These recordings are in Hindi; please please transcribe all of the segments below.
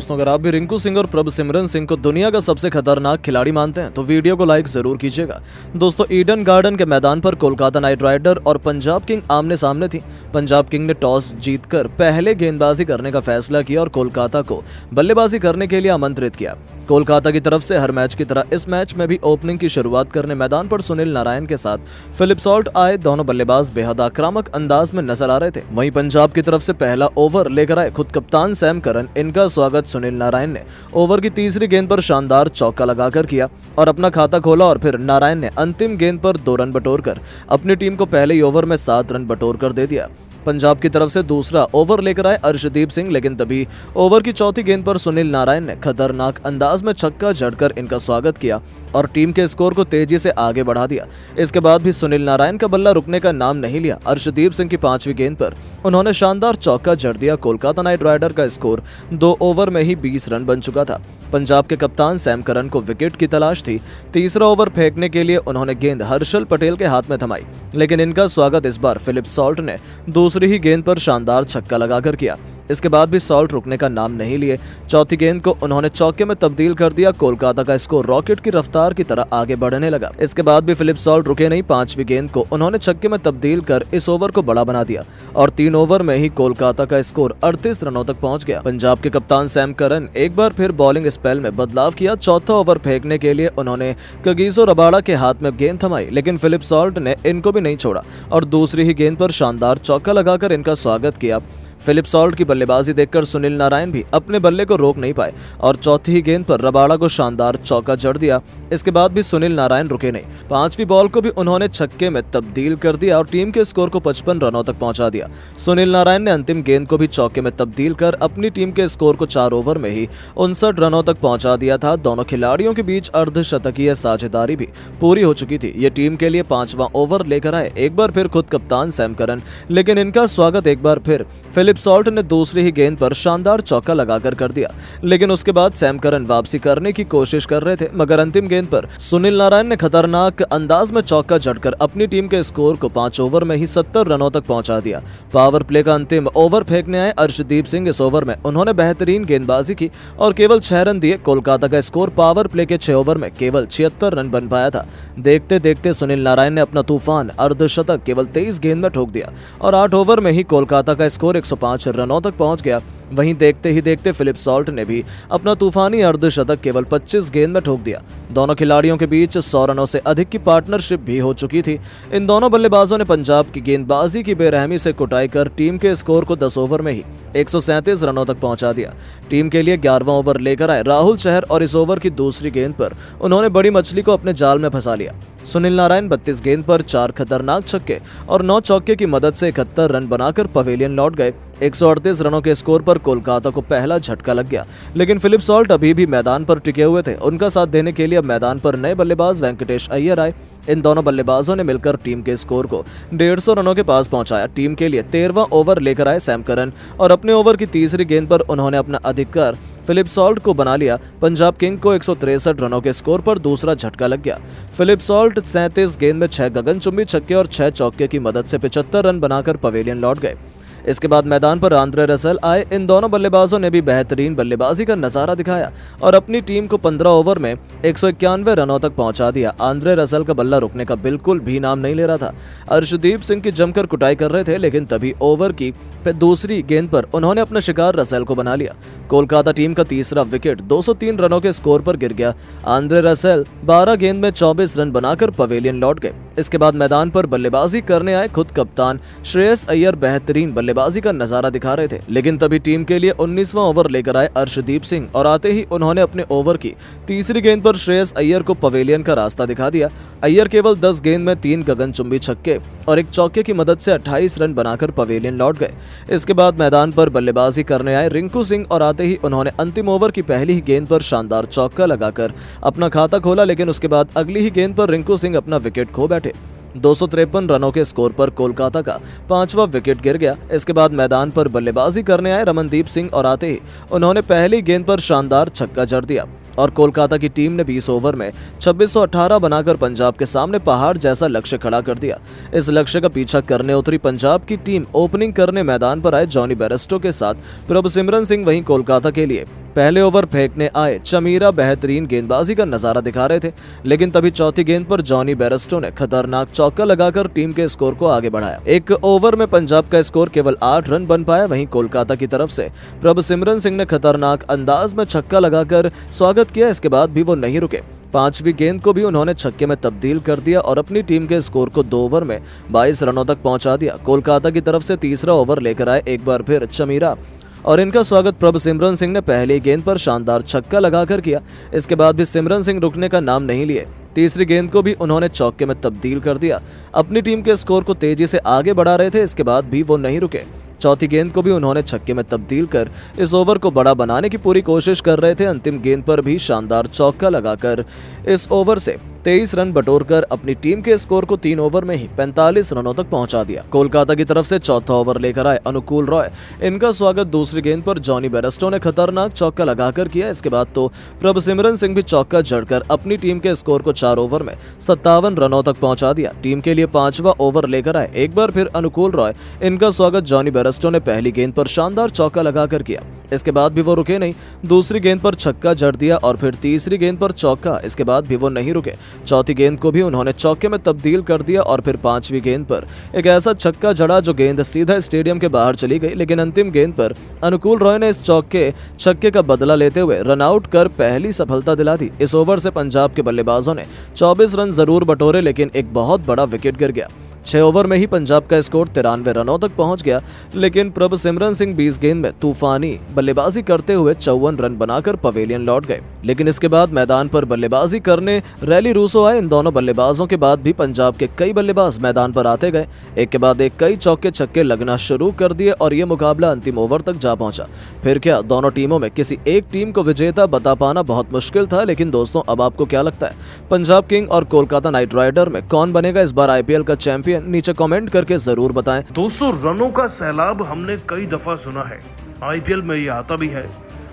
दोस्तों, अगर आप भी रिंकू सिंह और प्रभसिमरन सिंह को दुनिया का सबसे खतरनाक खिलाड़ी मानते हैं तो वीडियो को लाइक जरूर कीजिएगा। दोस्तों, ईडन गार्डन के मैदान पर कोलकाता नाइट राइडर और पंजाब किंग आमने सामने थी। पंजाब किंग ने टॉस जीतकर पहले गेंदबाजी करने का फैसला किया और कोलकाता को बल्लेबाजी करने के लिए आमंत्रित किया। कोलकाता की तरफ से हर मैच की तरह इस मैच में भी ओपनिंग की शुरुआत करने मैदान पर सुनील नारायण के साथ फिलिप सॉल्ट आए। दोनों बल्लेबाज बेहद आक्रामक अंदाज में नजर आ रहे थे। वहीं पंजाब की तरफ से पहला ओवर लेकर आए खुद कप्तान सैम करन। इनका स्वागत सुनील नारायण ने ओवर की तीसरी गेंद पर शानदार चौका लगाकर किया और अपना खाता खोला। और फिर नारायण ने अंतिम गेंद पर 2 रन बटोरकर अपनी टीम को पहले ही ओवर में 7 रन बटोरकर दे दिया। पंजाब की तरफ से दूसरा ओवर लेकर आए अर्शदीप सिंह, लेकिन तभी ओवर की चौथी गेंद पर सुनील नारायण ने खतरनाक अंदाज में छक्का जड़कर इनका स्वागत किया और टीम के स्कोर को तेजी से आगे बढ़ा दिया। इसके बाद भी सुनील नारायण का बल्ला रुकने का नाम नहीं लिया। अर्शदीप सिंह की 5वीं गेंद पर उन्होंने शानदार चौका जड़ दिया। कोलकाता नाइट राइडर का स्कोर 2 ओवर में ही 20 रन बन चुका था। पंजाब के कप्तान सैम करन को विकेट की तलाश थी। तीसरा ओवर फेंकने के लिए उन्होंने गेंद हर्षल पटेल के हाथ में थमाई, लेकिन इनका स्वागत इस बार फिलिप सॉल्ट ने दूसरी ही गेंद पर शानदार छक्का लगाकर किया। इसके बाद भी सॉल्ट रुकने का नाम नहीं लिए। चौथी गेंद को उन्होंने चौके में तब्दील कर दिया। कोलकाता का स्कोर रॉकेट की रफ्तार की तरह आगे बढ़ने लगा। इसके बाद भी फिलिप सॉल्ट रुके नहीं। 5वीं गेंद को उन्होंने छक्के में तब्दील कर इस ओवर को बड़ा बना दिया और 3 ओवर में ही कोलकाता का स्कोर 38 रनों तक पहुंच गया। पंजाब के कप्तान सैम करन एक बार फिर बॉलिंग स्पेल में बदलाव किया। चौथा ओवर फेंकने के लिए उन्होंने कगिसो रबाड़ा के हाथ में गेंद थमाई, लेकिन फिलिप सॉल्ट ने इनको भी नहीं छोड़ा और दूसरी ही गेंद पर शानदार चौका लगाकर इनका स्वागत किया। फिलिप सॉल्ट की बल्लेबाजी देखकर सुनील नारायण भी अपने बल्ले को रोक नहीं पाए और चौथी ही गेंद पर रबाड़ा को शानदार चौका जड़ दिया। इसके बाद भी सुनील नारायण रुके नहीं। 5वीं बॉल को भी उन्होंने छक्के में तब्दील कर दिया और टीम के स्कोर को 55 रनों तक पहुंचा दिया। सुनील नारायण ने अंतिम गेंद को भी चौके में तब्दील कर अपनी टीम के स्कोर को 4 ओवर में ही 59 रनों तक पहुंचा दिया था। दोनों खिलाड़ियों के बीच अर्धशतकीय साझेदारी भी पूरी हो चुकी थी। ये टीम के लिए 5वां ओवर लेकर आए एक बार फिर खुद कप्तान सैम करन, लेकिन इनका स्वागत एक बार फिर फिलिप सॉल्ट ने दूसरी ही गेंद पर शानदार चौका लगाकर कर दिया। लेकिन उसके बाद सैम करन वापसी करने की कोशिश कर रहे थे, मगर अंतिम गेंद पर सुनील नारायण ने खतरनाक अंदाज में चौका जड़कर अपनी टीम के स्कोर को 5 ओवर में ही 70 रनों तक पहुंचा दिया। पावर प्ले का अंतिम ओवर फेंकने आए अर्शदीप सिंह। इस ओवर में उन्होंने बेहतरीन गेंदबाजी की और केवल 6 रन दिए। कोलकाता का स्कोर पावर प्ले के 6 ओवर में केवल 76 रन बन पाया था। देखते देखते सुनील नारायण ने अपना तूफान अर्धशतक केवल 23 गेंद में ठोक दिया और 8 ओवर में ही कोलकाता का स्कोर 105 रनों तक पहुंच गया। वहीं देखते ही देखते फिलिप सॉल्ट ने भी अपना तूफानी अर्धशतक केवल 25 गेंद में ठोक दिया। दोनों खिलाड़ियों के बीच 100 रनों से अधिक की पार्टनरशिप भी हो चुकी थी। इन दोनों बल्लेबाजों ने पंजाब की गेंदबाजी की बेरहमी से कुटाई कर टीम के स्कोर को 10 ओवर में ही 137 रनों तक पहुंचा दिया। टीम के लिए 11वां ओवर लेकर आए राहुल चहर और इस ओवर की दूसरी गेंद पर उन्होंने बड़ी मछली को अपने जाल में फंसा लिया। सुनील नारायण 32 गेंद पर 4 खतरनाक छक्के और 9 चौके की मदद से 71 रन बनाकर पवेलियन लौट गए। 138 रनों के स्कोर पर कोलकाता को पहला झटका लग गया, लेकिन फिलिप सॉल्ट अभी भी मैदान पर टिके हुए थे। उनका साथ देने के लिए अब मैदान पर नए बल्लेबाज वेंकटेश अय्यर आए। इन दोनों बल्लेबाजों ने मिलकर टीम के स्कोर को 150 रनों के पास पहुंचाया। टीम के लिए 13वां ओवर लेकर आए सैम करन और अपने ओवर की तीसरी गेंद पर उन्होंने अपना अधिकार फिलिप सॉल्ट को बना लिया। पंजाब किंग को 163 रनों के स्कोर पर दूसरा झटका लग गया। फिलिप सॉल्ट 37 गेंद में 6 गगनचुंबी छक्के और 6 चौके की मदद से 75 रन बनाकर पवेलियन लौट गए। इसके बाद मैदान पर आंद्रे रसेल आए। इन दोनों बल्लेबाजों ने भी बेहतरीन बल्लेबाजी का नजारा दिखाया और अपनी टीम को 15 ओवर में 191 रनों तक पहुंचा दिया। आंद्रे रसेल का बल्ला रुकने का बिल्कुल भी नाम नहीं ले रहा था। अर्शदीप सिंह की जमकर कुटाई कर रहे थे, लेकिन तभी ओवर की दूसरी गेंद पर उन्होंने अपना शिकार रसेल को बना लिया। कोलकाता टीम का तीसरा विकेट 203 रनों के स्कोर पर गिर गया। आंद्रे रसेल 12 गेंद में 24 रन बनाकर पवेलियन लौट गए। इसके बाद मैदान पर बल्लेबाजी करने आए खुद कप्तान श्रेयस अय्यर बेहतरीन बल्लेबाजी का नजारा दिखा रहे थे, लेकिन तभी टीम के लिए 19वां ओवर लेकर आए अर्शदीप सिंह और आते ही उन्होंने अपने ओवर की तीसरी गेंद पर श्रेयस अय्यर को पवेलियन का रास्ता दिखा दिया। अय्यर केवल 10 गेंद में 3 गगनचुंबी छक्के और 1 चौके की मदद से 28 रन बनाकर पवेलियन लौट गए। इसके बाद मैदान पर बल्लेबाजी करने आए रिंकू सिंह और आते ही उन्होंने अंतिम ओवर की पहली ही गेंद पर शानदार चौका लगाकर अपना खाता खोला, लेकिन उसके बाद अगली ही गेंद पर रिंकू सिंह अपना विकेट खो बैठे। 253 रनों के स्कोर पर कोलकाता का 5वां विकेट गिर गया। इसके बाद मैदान पर बल्लेबाजी करने आए रमनदीप सिंह और आते ही उन्होंने पहली गेंद पर शानदार छक्का जड़ दिया और कोलकाता की टीम ने 20 ओवर में 2618 बनाकर पंजाब के सामने पहाड़ जैसा लक्ष्य खड़ा कर दिया। इस लक्ष्य का पीछा करने उतरी पंजाब की टीम ओपनिंग करने मैदान पर आए जॉनी बेयरस्टो के साथ प्रभसिमरन सिंह। वहीं कोलकाता के लिए पहले ओवर फेंकने आए चमीरा बेहतरीन गेंदबाजी का नजारा दिखा रहे थे, लेकिन तभी चौथी गेंद पर जॉनी बेयरस्टो ने खतरनाक चौका लगाकर टीम के स्कोर को आगे बढ़ाया। एक ओवर में पंजाब का स्कोर केवल 8 रन बन पाया। वहीं कोलकाता की तरफ से प्रभसिमरन सिंह ने खतरनाक अंदाज में छक्का लगाकर स्वागत किया। इसके बाद भी वो नहीं रुके, 5वीं गेंद को भी उन्होंने छक्के में तब्दील कर दिया और अपनी टीम के स्कोर को 2 ओवर में 22 रनों तक पहुंचा दिया। कोलकाता की तरफ से तीसरा ओवर लेकर आए एक बार फिर चमीरा और इनका स्वागत प्रभसिमरन सिंह ने पहली गेंद पर शानदार छक्का लगाकर किया। इसके बाद भी सिमरन सिंह रुकने का नाम नहीं लिए, तीसरी गेंद को भी उन्होंने चौके में तब्दील कर दिया। अपनी टीम के स्कोर को तेजी से आगे बढ़ा रहे थे, इसके बाद भी वो नहीं रुके, चौथी गेंद को भी उन्होंने छक्के में तब्दील कर इस ओवर को बड़ा बनाने की पूरी कोशिश कर रहे थे। अंतिम गेंद पर भी शानदार चौका लगाकर इस ओवर से 23 रन बटोरकर अपनी टीम के स्कोर को 3 ओवर में ही 45 रनों तक पहुंचा दिया। कोलकाता की तरफ से चौथा ओवर लेकर आए अनुकूल रॉय, इनका स्वागत दूसरी गेंद पर जॉनी बेयरस्टो ने खतरनाक चौका लगाकर किया। इसके बाद तो प्रभसिमरन सिंह भी चौका जड़कर अपनी टीम के स्कोर को 4 ओवर में 57 रनों तक पहुंचा दिया। टीम के लिए 5वां ओवर लेकर आए एक बार फिर अनुकूल रॉय, इनका स्वागत जॉनी बेयरस्टो ने पहली गेंद पर शानदार चौका लगाकर किया। इसके बाद भी वो रुके नहीं, दूसरी गेंद पर छक्का जड़ दिया और फिर तीसरी गेंद पर चौका। इसके बाद भी वो नहीं रुके, चौथी गेंद को भी उन्होंने चौके में तब्दील कर दिया और फिर 5वीं गेंद पर एक ऐसा छक्का जड़ा जो गेंद सीधा स्टेडियम के बाहर चली गई। लेकिन अंतिम गेंद पर अनुकूल रॉय ने इस छक्के का बदला लेते हुए रनआउट कर पहली सफलता दिला दी। इस ओवर से पंजाब के बल्लेबाजों ने 24 रन जरूर बटोरे, लेकिन एक बहुत बड़ा विकेट गिर गया। 6 ओवर में ही पंजाब का स्कोर 93 रनों तक पहुंच गया, लेकिन प्रभसिमरन सिंह 20 गेंद में तूफानी बल्लेबाजी करते हुए 54 रन बनाकर पवेलियन लौट गए। लेकिन इसके बाद मैदान पर बल्लेबाजी करने रैली रूसो आए। इन दोनों बल्लेबाजों के बाद भी पंजाब के कई बल्लेबाज मैदान पर आते गए, एक के बाद एक कई चौके छक्के लगना शुरू कर दिए और ये मुकाबला अंतिम ओवर तक जा पहुंचा। फिर क्या दोनों टीमों में किसी एक टीम को विजेता बता पाना बहुत मुश्किल था। लेकिन दोस्तों, अब आपको क्या लगता है, पंजाब किंग और कोलकाता नाइट राइडर में कौन बनेगा इस बार IPL का चैंपियन? नीचे कमेंट करके जरूर बताएं। 200 रनों का सैलाब हमने कई दफा सुना है, IPL में ये आता भी है,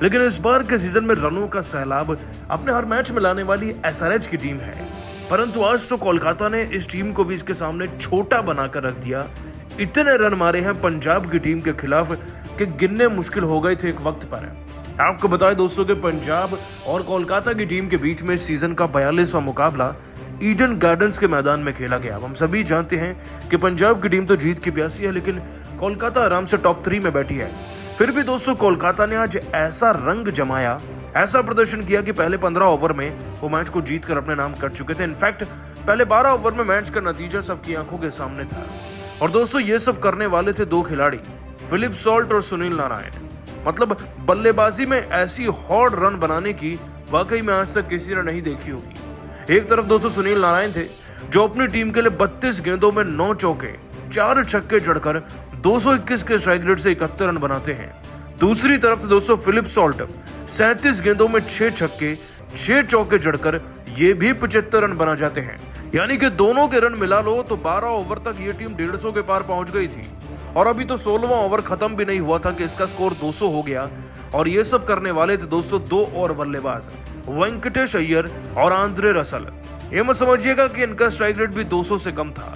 लेकिन इस बार के सीजन में रनों का सैलाब अपने हर मैच में लाने वाली SRH की टीम है। परंतु आज तो कोलकाता ने इस टीम को भी इसके सामने छोटा बनाकर रख दिया। इतने रन मारे हैं पंजाब की टीम के खिलाफ कि गिनने मुश्किल हो गए थे एक वक्त पर। आपको बताएं दोस्तों कि पंजाब और कोलकाता की टीम के बीच में इस सीजन का 42वां मुकाबला ईडन गार्डन्स के मैदान में खेला गया। हम सभी जानते हैं कि पंजाब की टीम तो जीत की प्यासी है, लेकिन कोलकाता आराम से टॉप 3 में बैठी है। फिर भी दोस्तों, कोलकाता ने आज ऐसा रंग जमाया, ऐसा प्रदर्शन किया कि पहले 15 ओवर में वो मैच को जीत कर अपने नाम कर चुके थे। इनफैक्ट पहले 12 ओवर में मैच का नतीजा सबकी आंखों के सामने था। और दोस्तों, ये सब करने वाले थे 2 खिलाड़ी, फिलिप सॉल्ट और सुनील नारायण। मतलब बल्लेबाजी में ऐसी हॉट रन बनाने की वाकई में आज तक किसी ने नहीं देखी होगी। एक तरफ दोस्तों सुनील नारायण थे, जो अपनी टीम के लिए 32 गेंदों में 9 चौके 4 छक्के जड़कर 221 के स्ट्राइक रेट से 71 रन बनाते हैं। दूसरी तरफ से दोस्तों फिलिप सॉल्ट 37 गेंदों में 6 छक्के 6 चौके जड़कर ये भी 75 रन बना जाते हैं। यानी कि दोनों के रन मिला लो तो 12 ओवर तक ये टीम 150 के पार पहुंच गई थी। और अभी तो 16वां ओवर खत्म भी नहीं हुआ था कि इसका स्कोर 200 हो गया। और ये सब करने वाले थे दोस्तों 2 और बल्लेबाज, वेंकटेश अय्यर और आंद्रे रसल। ये मत समझिएगा कि इनका स्ट्राइक रेट भी 200 से कम था।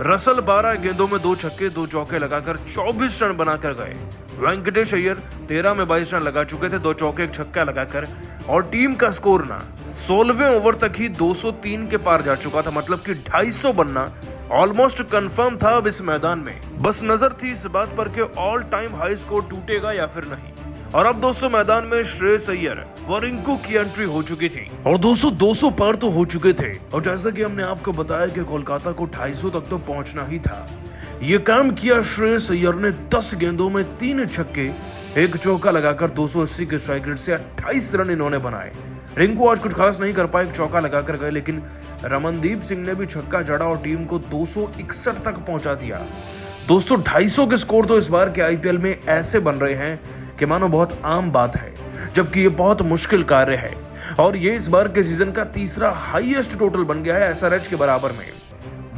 रसल 12 गेंदों में 2 छक्के 2 चौके लगाकर 24 रन बनाकर गए। वेंकटेश अय्यर 13 में 22 रन लगा चुके थे, 2 चौके 1 छक्का लगाकर। और टीम का स्कोर ना 16वें ओवर तक ही 203 के पार जा चुका था। मतलब कि 250 बनना ऑलमोस्ट कंफर्म था अब इस मैदान में। बस नजर थी इस बात पर कि ऑल टाइम हाई स्कोर टूटेगा या फिर नहीं। और अब दोस्तों मैदान में श्रेयस अय्यर व रिंकू की एंट्री हो चुकी थी और 200 पार तो हो चुके थे। और जैसा कि हमने आपको बताया कि कोलकाता को 250 तक तो पहुंचना ही था। ये काम किया श्रेयस अय्यर ने 10 गेंदों में 3 छक्के 1 चौका लगाकर 280 के स्ट्राइक रेट से 28 रन इन्होंने बनाए। रिंकू आज कुछ खास नहीं कर पाए, 1 चौका लगाकर गए, लेकिन रमनदीप सिंह ने भी छक्का जड़ा और टीम को 261 तक पहुंचा दिया। दोस्तों 250 के स्कोर तो इस बार के IPL में ऐसे बन रहे हैं कि मानो बहुत आम बात है, जबकि ये बहुत मुश्किल कार्य है। और ये इस बार के सीजन का तीसरा हाईएस्ट टोटल बन गया है SRH के बराबर में।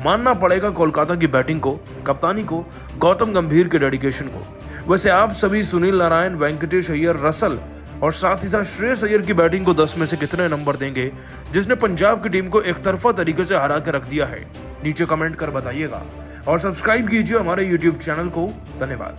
मानना पड़ेगा कोलकाता की बैटिंग को, कप्तानी को, गौतम गंभीर के डेडिकेशन को। वैसे आप सभी सुनील नारायण, वेंकटेश अय्यर, रसल और साथ ही साथ श्रेयस अय्यर की बैटिंग को 10 में से कितने नंबर देंगे, जिसने पंजाब की टीम को एक तरफा तरीके से हरा कर रख दिया है? नीचे कमेंट कर बताइएगा और सब्सक्राइब कीजिए हमारे YouTube चैनल को। धन्यवाद।